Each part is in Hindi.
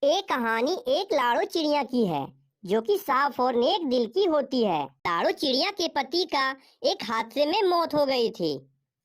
एक कहानी एक लाड़ो चिड़िया की है जो कि साफ और नेक दिल की होती है। लाड़ो चिड़िया के पति का एक हादसे में मौत हो गई थी।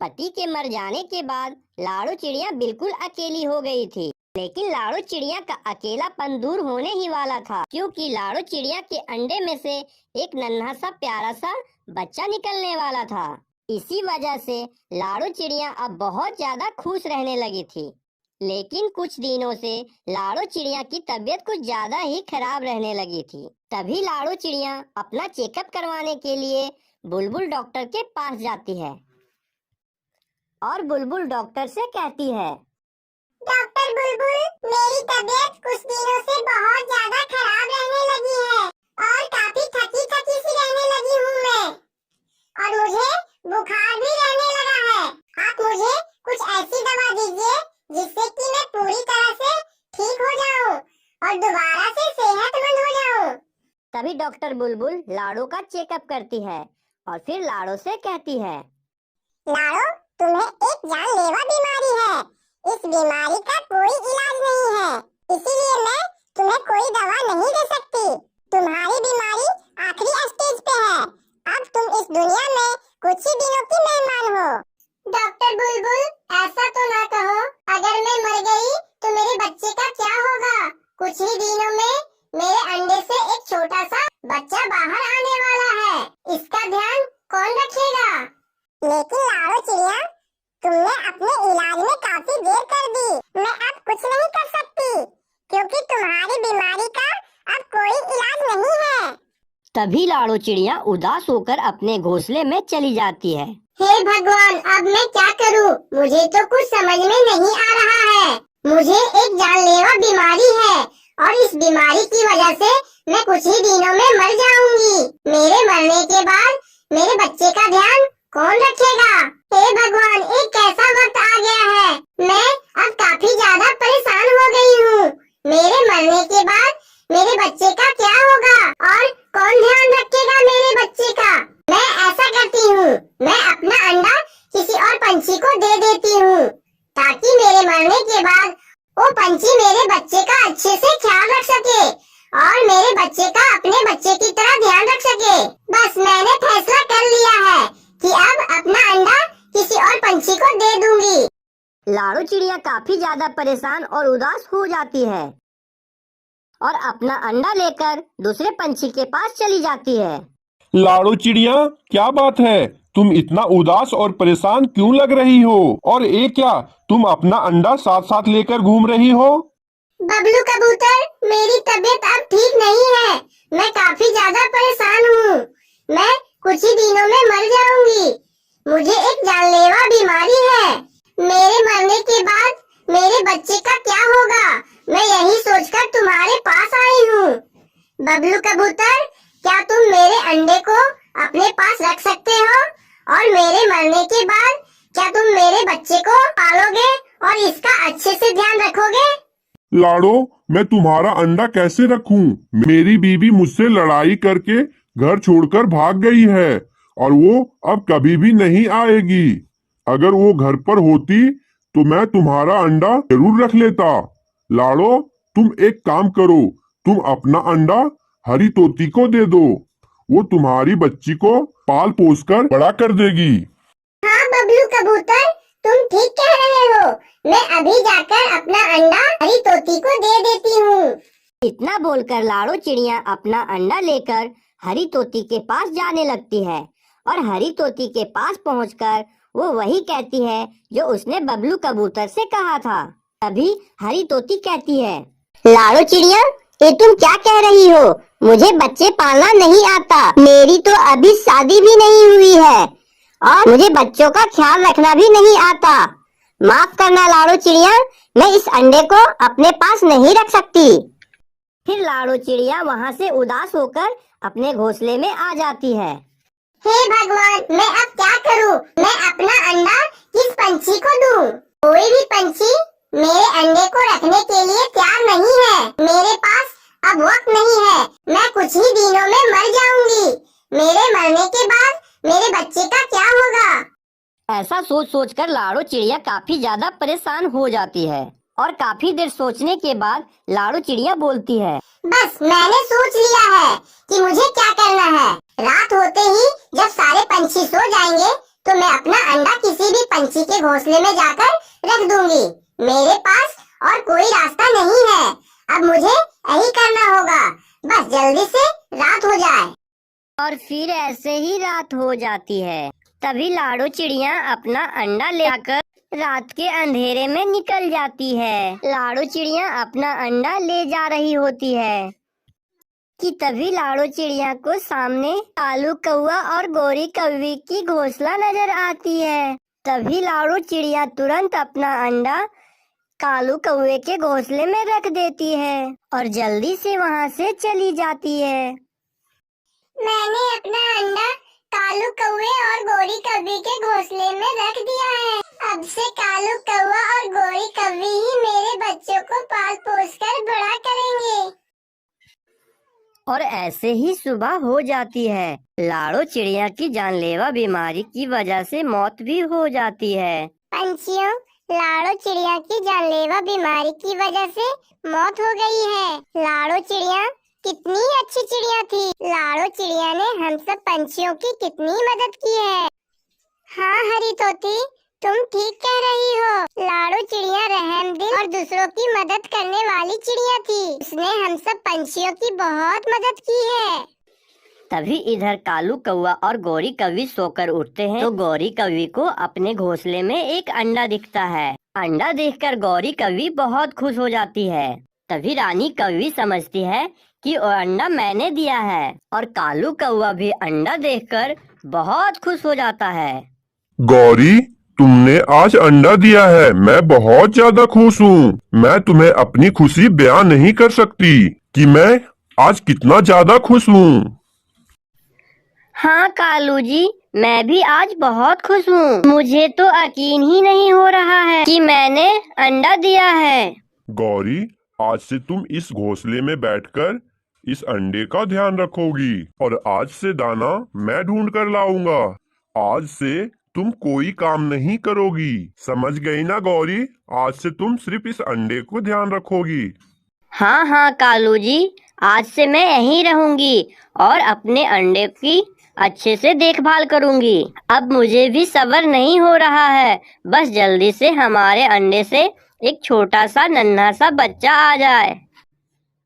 पति के मर जाने के बाद लाड़ो चिड़िया बिल्कुल अकेली हो गई थी। लेकिन लाड़ो चिड़िया का अकेलापन दूर होने ही वाला था, क्योंकि लाड़ो चिड़िया के अंडे में से एक नन्हा सा प्यारा सा बच्चा निकलने वाला था। इसी वजह से लाड़ो चिड़िया अब बहुत ज्यादा खुश रहने लगी थी। लेकिन कुछ दिनों से लाड़ो चिड़िया की तबीयत कुछ ज्यादा ही खराब रहने लगी थी। तभी लाड़ो चिड़िया अपना चेकअप करवाने के लिए बुलबुल डॉक्टर के पास जाती है और बुलबुल डॉक्टर से कहती है, डॉक्टर बुलबुल, मेरी तबीयत कुछ दिनों से बहुत ज्यादा खराब रहने लगी है और काफी थकी थकी सी रहने लगी हूँ मैं, और मुझे बुखार भी रहने लगा है। आप मुझे कुछ ऐसी दवा दीजिए जिससे कि मैं पूरी तरह से ठीक हो जाऊं और दोबारा से सेहतमंद हो जाऊं। तभी डॉक्टर बुलबुल लाड़ो का चेकअप करती है और फिर लाड़ो से कहती है, लाड़ो, तुम्हें एक जानलेवा बीमारी है। इस बीमारी का कोई इलाज नहीं है, इसीलिए मैं तुम्हें कोई दवा नहीं दे सकती। तुम्हारी बीमारी आखिरी स्टेज पे है। अब तुम इस दुनिया में कुछ ही दिनों की मेहमान हो। डॉक्टर बुलबुल, ऐसा तो ना कहो, अगर मैं मर गई तो मेरे बच्चे का क्या होगा? कुछ ही दिनों में मेरे अंडे से एक छोटा सा बच्चा बाहर आने वाला है। इसका ध्यान कौन रखेगा? लेकिन लाड़ो चिड़िया, तुमने अपने इलाज में काफी देर कर दी। मैं अब कुछ नहीं कर सकती, क्योंकि तुम्हारी बीमारी का अब कोई इलाज नहीं है। तभी लाड़ो चिड़िया उदास होकर अपने घोंसले में चली जाती है। हे भगवान, अब मैं क्या करूं? मुझे तो कुछ समझ में नहीं आ रहा है। मुझे एक जानलेवा बीमारी है और इस बीमारी की वजह से मैं कुछ ही दिनों में मर जाऊंगी। मेरे मरने के बाद मेरे बच्चे का ध्यान कौन रखेगा? हे भगवान, एक कैसा वक्त आ गया है। मैं अब काफी ज्यादा परेशान हो गई हूँ। मेरे मरने के बाद मेरे बच्चे का क्या होगा और कौन ध्यान रखेगा मेरे बच्चे का? मैं ऐसा करती हूँ, मैं अपना अंडा किसी और पंछी को दे देती हूँ, ताकि मेरे मरने के बाद वो पंछी मेरे बच्चे का अच्छे से ख्याल रख सके और मेरे बच्चे का अपने बच्चे की तरह ध्यान रख सके। बस मैंने फैसला कर लिया है कि अब अपना अंडा किसी और पंछी को दे दूंगी। लाड़ो चिड़िया काफी ज्यादा परेशान और उदास हो जाती है और अपना अंडा लेकर दूसरे पंछी के पास चली जाती है। लाड़ो चिड़िया, क्या बात है? तुम इतना उदास और परेशान क्यों लग रही हो? और ये क्या, तुम अपना अंडा साथ साथ लेकर घूम रही हो? बबलू कबूतर, मेरी तबीयत अब ठीक नहीं है। मैं काफी ज्यादा परेशान हूँ। मैं कुछ ही दिनों में मर जाऊंगी। मुझे एक जानलेवा बीमारी है। मेरे मरने के बाद मेरे बच्चे का क्या होगा? मैं यही सोचकर तुम्हारे पास आई हूँ। बबलू कबूतर, क्या तुम मेरे अंडे को अपने पास रख सकते हो? और मेरे मरने के बाद क्या तुम मेरे बच्चे को पालोगे और इसका अच्छे से ध्यान रखोगे? लाड़ो, मैं तुम्हारा अंडा कैसे रखूं? मेरी बीवी मुझसे लड़ाई करके घर छोड़कर भाग गई है और वो अब कभी भी नहीं आएगी। अगर वो घर पर होती तो मैं तुम्हारा अंडा जरूर रख लेता। लाड़ो, तुम एक काम करो, तुम अपना अंडा हरी तोती को दे दो। वो तुम्हारी बच्ची को पाल पोस कर बड़ा कर देगी। हाँ बबलू कबूतर, तुम ठीक कह रहे हो। मैं अभी जाकर अपना अंडा हरी तोती को दे देती हूँ। इतना बोलकर लाड़ो चिड़िया अपना अंडा लेकर हरी तोती के पास जाने लगती है और हरी तोती के पास पहुंचकर वो वही कहती है जो उसने बबलू कबूतर से कहा था। तभी हरी तोती कहती है, लाड़ो चिड़िया, ये तुम क्या कह रही हो? मुझे बच्चे पालना नहीं आता। मेरी तो अभी शादी भी नहीं हुई है और मुझे बच्चों का ख्याल रखना भी नहीं आता। माफ करना लाड़ो चिड़िया, मैं इस अंडे को अपने पास नहीं रख सकती। फिर लाड़ो चिड़िया वहाँ से उदास होकर अपने घोंसले में आ जाती है। हे भगवान, मैं अब क्या करूं? मैं अपना अंडा किस पंछी को दूं? कोई भी पंछी मेरे अंडे को रखने के लिए तैयार नहीं है। मेरे पास अब वक्त नहीं है। मैं कुछ ही दिनों में मर जाऊंगी। मेरे मरने के बाद मेरे बच्चे का क्या होगा? ऐसा सोच सोच कर लाड़ो चिड़िया काफी ज्यादा परेशान हो जाती है। और काफी देर सोचने के बाद लाड़ू चिड़िया बोलती है, बस मैंने सोच लिया है कि मुझे क्या करना है। रात होते ही जब सारे पंछी सो जाएंगे तो मैं अपना अंडा किसी भी पंछी के घोंसले में जाकर रख दूंगी। मेरे पास और कोई रास्ता नहीं है। अब मुझे यही करना होगा। बस जल्दी से रात हो जाए। और फिर ऐसे ही रात हो जाती है। तभी लाड़ू चिड़िया अपना अंडा लेकर रात के अंधेरे में निकल जाती है। लाड़ू चिड़िया अपना अंडा ले जा रही होती है कि तभी लाड़ू चिड़िया को सामने कालू कौवा और गोरी कौवी की घोंसला नजर आती है। तभी लाड़ू चिड़िया तुरंत अपना अंडा कालू कौवे के घोंसले में रख देती है और जल्दी से वहाँ से चली जाती है। मैंने अपना अंडा कालू कौवे और गोरी कौवी के घोंसले में रख दिया है। अब से कालू कौवा और गोरी कौवी ही मेरे बच्चों को पाल पोस कर बड़ा करेंगे। और ऐसे ही सुबह हो जाती है। लाड़ू चिड़िया की जानलेवा बीमारी की वजह से मौत भी हो जाती है। पंछियों, लाड़ू चिड़िया की जानलेवा बीमारी की वजह से मौत हो गई है। लाड़ू चिड़िया कितनी अच्छी चिड़िया थी। लाड़ू चिड़िया ने हम सब पंछियों की कितनी मदद की है। हाँ हरी तोती, तुम ठीक कह रही हो। लाड़ू चिड़िया रहमदिल और दूसरों की मदद करने वाली चिड़िया थी। उसने हम सब पंछियों की बहुत मदद की है। तभी इधर कालू कौवा और गौरी कौवी सोकर उठते हैं तो गौरी कौवी को अपने घोंसले में एक अंडा दिखता है। अंडा देखकर गौरी कौवी बहुत खुश हो जाती है। तभी रानी कौवी समझती है कि वो अंडा मैंने दिया है और कालू कौवा भी अंडा देखकर बहुत खुश हो जाता है। गौरी, तुमने आज अंडा दिया है, मैं बहुत ज्यादा खुश हूँ। मैं तुम्हें अपनी खुशी बयान नहीं कर सकती कि मैं आज कितना ज्यादा खुश हूँ। हाँ कालू जी, मैं भी आज बहुत खुश हूँ। मुझे तो यकीन ही नहीं हो रहा है कि मैंने अंडा दिया है। गौरी, आज से तुम इस घोंसले में बैठकर इस अंडे का ध्यान रखोगी और आज से दाना मैं ढूंढ कर लाऊंगा। आज से तुम कोई काम नहीं करोगी, समझ गई ना गौरी? आज से तुम सिर्फ इस अंडे को ध्यान रखोगी। हाँ हाँ कालू जी, आज से मैं यहीं रहूंगी और अपने अंडे की अच्छे से देखभाल करूंगी। अब मुझे भी सब्र नहीं हो रहा है। बस जल्दी से हमारे अंडे से एक छोटा सा नन्हा सा बच्चा आ जाए।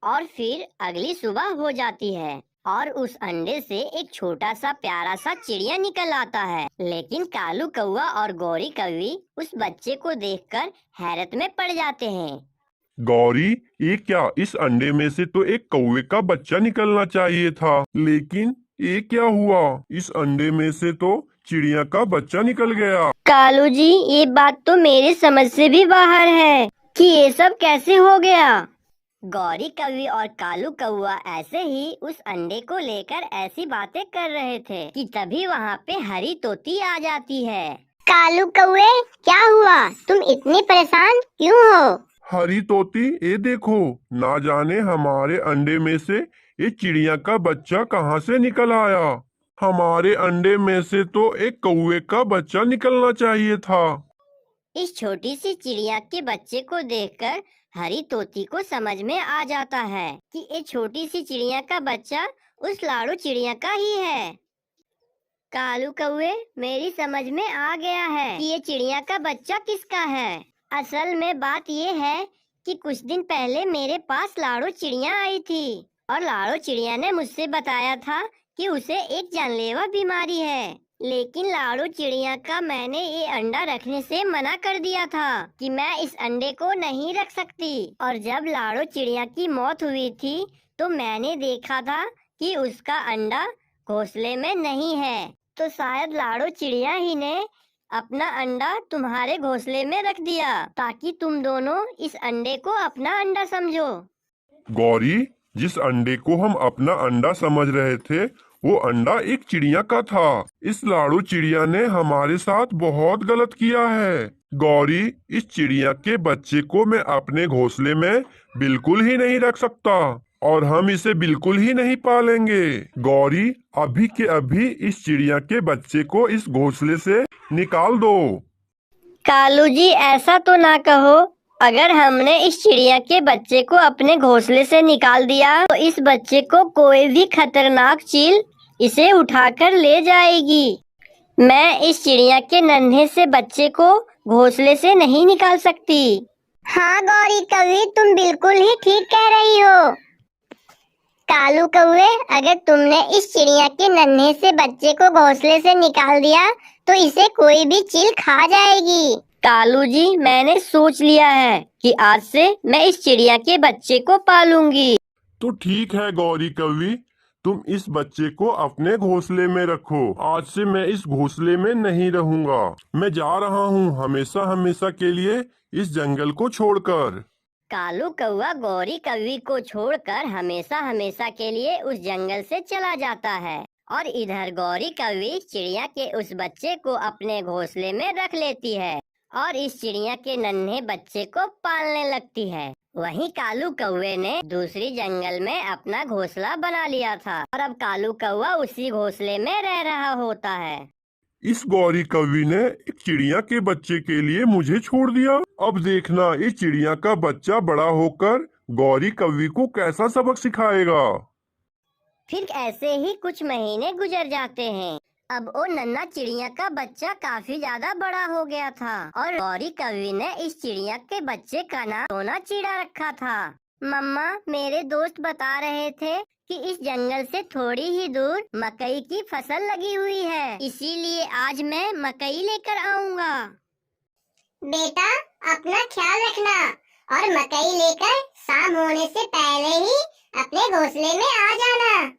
और फिर अगली सुबह हो जाती है और उस अंडे से एक छोटा सा प्यारा सा चिड़िया निकल आता है। लेकिन कालू कौवा और गौरी कौवी उस बच्चे को देखकर हैरत में पड़ जाते हैं। गौरी, ये क्या? इस अंडे में से तो एक कौवे का बच्चा निकलना चाहिए था, लेकिन ये क्या हुआ? इस अंडे में से तो चिड़िया का बच्चा निकल गया। कालू जी, ये बात तो मेरे समझ से भी बाहर है कि ये सब कैसे हो गया। गौरी कौवी और कालू कौवा ऐसे ही उस अंडे को लेकर ऐसी बातें कर रहे थे कि तभी वहाँ पे हरी तोती आ जाती है। कालू कौवे, क्या हुआ? तुम इतनी परेशान क्यों हो? हरी तोती, ये देखो, ना जाने हमारे अंडे में से ये चिड़िया का बच्चा कहाँ से निकल आया। हमारे अंडे में से तो एक कौवे का बच्चा निकलना चाहिए था। इस छोटी सी चिड़िया के बच्चे को देखकर हरी तोती को समझ में आ जाता है कि ये छोटी सी चिड़िया का बच्चा उस लाड़ू चिड़िया का ही है। कालू कौवे, मेरी समझ में आ गया है कि ये चिड़िया का बच्चा किसका है। असल में बात ये है कि कुछ दिन पहले मेरे पास लाड़ू चिड़िया आई थी और लाड़ू चिड़िया ने मुझसे बताया था कि उसे एक जानलेवा बीमारी है। लेकिन लाड़ू चिड़िया का मैंने ये अंडा रखने से मना कर दिया था कि मैं इस अंडे को नहीं रख सकती। और जब लाड़ू चिड़िया की मौत हुई थी तो मैंने देखा था कि उसका अंडा घोंसले में नहीं है। तो शायद लाड़ू चिड़िया ही ने अपना अंडा तुम्हारे घोंसले में रख दिया ताकि तुम दोनों इस अंडे को अपना अंडा समझो। गौरी, जिस अंडे को हम अपना अंडा समझ रहे थे वो अंडा एक चिड़िया का था। इस लाड़ू चिड़िया ने हमारे साथ बहुत गलत किया है। गौरी, इस चिड़िया के बच्चे को मैं अपने घोंसले में बिल्कुल ही नहीं रख सकता और हम इसे बिल्कुल ही नहीं पालेंगे। गौरी, अभी के अभी इस चिड़िया के बच्चे को इस घोंसले से निकाल दो। कालू जी, ऐसा तो ना कहो। अगर हमने इस चिड़िया के बच्चे को अपने घोंसले से निकाल दिया तो इस बच्चे को कोई भी खतरनाक चील इसे उठाकर ले जाएगी। मैं इस चिड़िया के नन्हे से बच्चे को घोंसले से नहीं निकाल सकती। हाँ गौरी कौवे, तुम बिल्कुल ही ठीक कह रही हो। कालू कौवे, अगर तुमने इस चिड़िया के नन्हे से बच्चे को घोंसले से निकाल दिया तो इसे कोई भी चील खा जाएगी। कालू जी, मैंने सोच लिया है कि आज से मैं इस चिड़िया के बच्चे को पालूंगी। तो ठीक है गौरी कवि, तुम इस बच्चे को अपने घोंसले में रखो। आज से मैं इस घोंसले में नहीं रहूंगा। मैं जा रहा हूँ हमेशा हमेशा के लिए इस जंगल को छोड़कर। कालू कौवा गौरी कौवी को छोड़कर हमेशा हमेशा के लिए उस जंगल से चला जाता है और इधर गौरी कौवी चिड़िया के उस बच्चे को अपने घोंसले में रख लेती है और इस चिड़िया के नन्हे बच्चे को पालने लगती है। वहीं कालू कौवे ने दूसरी जंगल में अपना घोंसला बना लिया था और अब कालू कौवा उसी घोंसले में रह रहा होता है। इस गौरी कवि ने एक चिड़िया के बच्चे के लिए मुझे छोड़ दिया। अब देखना इस चिड़िया का बच्चा बड़ा होकर गौरी कवि को कैसा सबक सिखाएगा। फिर ऐसे ही कुछ महीने गुजर जाते हैं। अब वो नन्हा चिड़िया का बच्चा काफी ज्यादा बड़ा हो गया था और गौरी कवि ने इस चिड़िया के बच्चे का नाम सोना चिड़ा रखा था। मम्मा, मेरे दोस्त बता रहे थे कि इस जंगल से थोड़ी ही दूर मकई की फसल लगी हुई है, इसीलिए आज मैं मकई लेकर आऊंगा। बेटा, अपना ख्याल रखना और मकई लेकर शाम होने से पहले ही अपने घोंसले में आ जाना।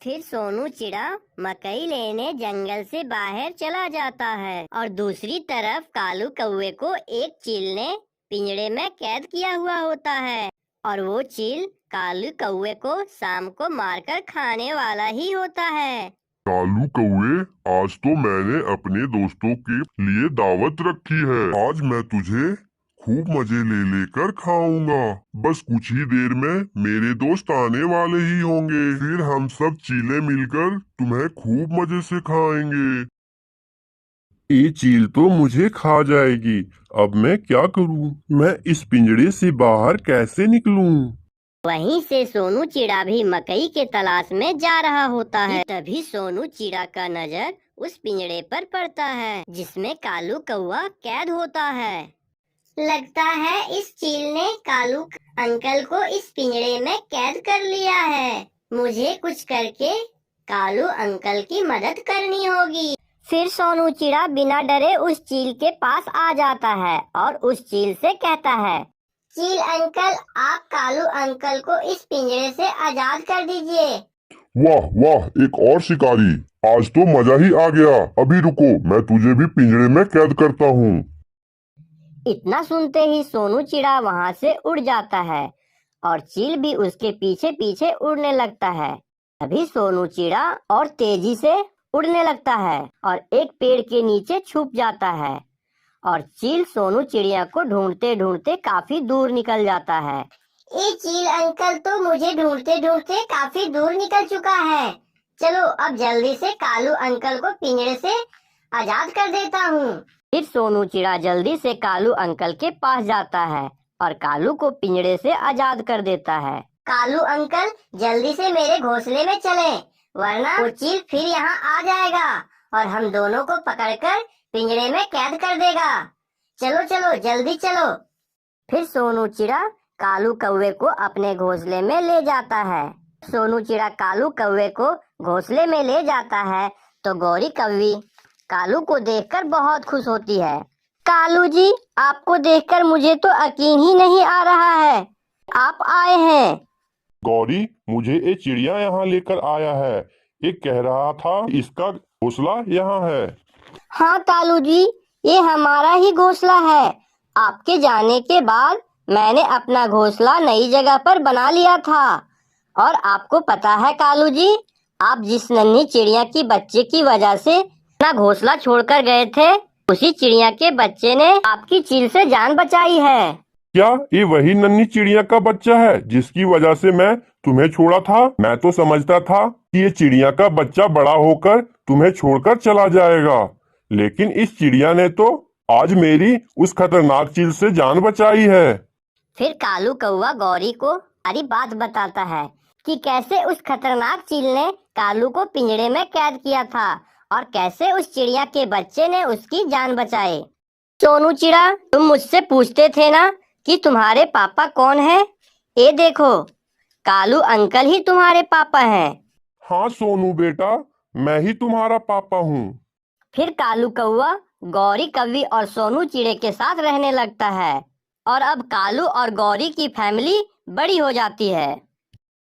फिर सोनू चिड़ा मकई लेने जंगल से बाहर चला जाता है और दूसरी तरफ कालू कौवे को एक चील ने पिंजरे में कैद किया हुआ होता है और वो चील कालू कौवे को शाम को मारकर खाने वाला ही होता है। कालू कौवे, आज तो मैंने अपने दोस्तों के लिए दावत रखी है। आज मैं तुझे खूब मजे ले लेकर खाऊंगा। बस कुछ ही देर में मेरे दोस्त आने वाले ही होंगे। फिर हम सब चीलें मिलकर तुम्हें खूब मजे से खाएंगे। ये चील तो मुझे खा जाएगी। अब मैं क्या करूं? मैं इस पिंजरे से बाहर कैसे निकलूं? वहीं से सोनू चिड़ा भी मकई के तलाश में जा रहा होता है। तभी सोनू चिड़ा का नजर उस पिंजरे पर पड़ता है जिसमें कालू कौवा कैद होता है। लगता है इस चील ने कालू अंकल को इस पिंजरे में कैद कर लिया है। मुझे कुछ करके कालू अंकल की मदद करनी होगी। फिर सोनू चिड़ा बिना डरे उस चील के पास आ जाता है और उस चील से कहता है, चील अंकल, आप कालू अंकल को इस पिंजरे से आजाद कर दीजिए। वाह वाह, एक और शिकारी। आज तो मजा ही आ गया। अभी रुको, मैं तुझे भी पिंजरे में कैद करता हूँ। इतना सुनते ही सोनू चिड़ा वहाँ से उड़ जाता है और चील भी उसके पीछे पीछे उड़ने लगता है। तभी सोनू चिड़ा और तेजी से उड़ने लगता है और एक पेड़ के नीचे छुप जाता है और चील सोनू चिड़िया को ढूंढते ढूंढते काफी दूर निकल जाता है। ये चील अंकल तो मुझे ढूंढते ढूंढते काफी दूर निकल चुका है। चलो अब जल्दी से कालू अंकल को पिंजरे से आजाद कर देता हूँ। फिर सोनू चिड़ा जल्दी से कालू अंकल के पास जाता है और कालू को पिंजरे से आजाद कर देता है। कालू अंकल, जल्दी से मेरे घोंसले में चलें, वरना वो चील फिर यहाँ आ जाएगा और हम दोनों को पकड़कर पिंजरे में कैद कर देगा। चलो चलो, जल्दी चलो। फिर सोनू चिड़ा कालू कौवे को अपने घोंसले में ले जाता है। सोनू चिड़ा कालू कौवे को घोंसले में ले जाता है तो गौरी कौवी कालू को देखकर बहुत खुश होती है। कालू जी, आपको देखकर मुझे तो यकीन ही नहीं आ रहा है आप आए हैं। गौरी, मुझे एक चिड़िया यहाँ लेकर आया है। ये कह रहा था इसका घोंसला यहाँ है। हाँ कालू जी, ये हमारा ही घोंसला है। आपके जाने के बाद मैंने अपना घोंसला नई जगह पर बना लिया था। और आपको पता है कालू जी, आप जिस नन्ही चिड़िया की बच्चे की वजह से अपना घोंसला छोड़कर गए थे, उसी चिड़िया के बच्चे ने आपकी चील से जान बचाई है। क्या ये वही नन्ही चिड़िया का बच्चा है जिसकी वजह से मैं तुम्हें छोड़ा था? मैं तो समझता था कि ये चिड़िया का बच्चा बड़ा होकर तुम्हें छोड़कर चला जाएगा, लेकिन इस चिड़िया ने तो आज मेरी उस खतरनाक चील से जान बचाई है। फिर कालू कौवा गौरी को सारी बात बताता है कि कैसे उस खतरनाक चील ने कालू को पिंजरे में कैद किया था और कैसे उस चिड़िया के बच्चे ने उसकी जान बचाई। सोनू चिड़ा, तुम मुझसे पूछते थे ना कि तुम्हारे पापा कौन है? ये देखो, कालू अंकल ही तुम्हारे पापा हैं। हाँ सोनू बेटा, मैं ही तुम्हारा पापा हूँ। फिर कालू कौवा गौरी कौवी और सोनू चिड़े के साथ रहने लगता है और अब कालू और गौरी की फैमिली बड़ी हो जाती है।